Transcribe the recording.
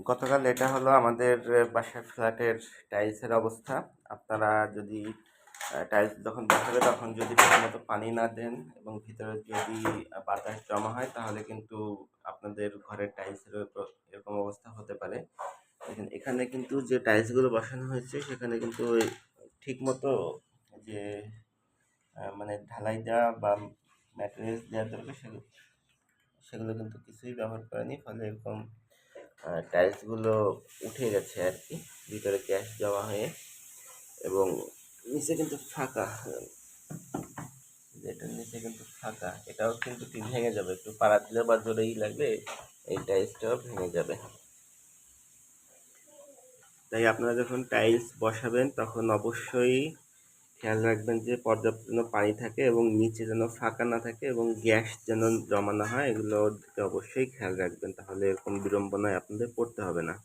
গতকাল এটা হলো আমাদের বাসার ফ্ল্যাটের টাইলসের অবস্থা। আপনারা যদি টাইলস যখন বসাবে তখন যদি ঠিকমতো পানি না দেন এবং ভিতরে যদি বাতাস জমা হয় তাহলে কিন্তু আপনাদের ঘরের টাইলসের এরকম অবস্থা হতে পারে। দেখেন এখানে কিন্তু যে টাইলসগুলো বসানো হয়েছে সেখানে কিন্তু ঠিকমতো যে মানে ঢালাই দেওয়া বা ম্যাটেরিয়ালস দেওয়ার দরকার সেগুলো কিন্তু কিছুই ব্যবহার করেনি, ফলে এরকম টাইলসগুলো উঠে গেছে আর কি, ভিতরে গ্যাস জমা হয়ে। এবং নিচে কিন্তু ফাঁকা, যেটার নিচে কিন্তু ফাঁকা, এটাও কিন্তু ভেঙে যাবে, একটু পাড়া দিলে বা জোরেই লাগলে এই টাইলসটাও ভেঙে যাবে। তাই আপনারা যখন টাইলস বসাবেন তখন অবশ্যই খেয়াল রাখবেন যে পর্যাপ্ত যেন পানি থাকে এবং নিচে যেন ফাঁকা না থাকে এবং গ্যাস যেন জমা না হয়, এগুলোর দিকে অবশ্যই খেয়াল রাখবেন, তাহলে এরকম বিড়ম্বনায় আপনাদের পড়তে হবে না।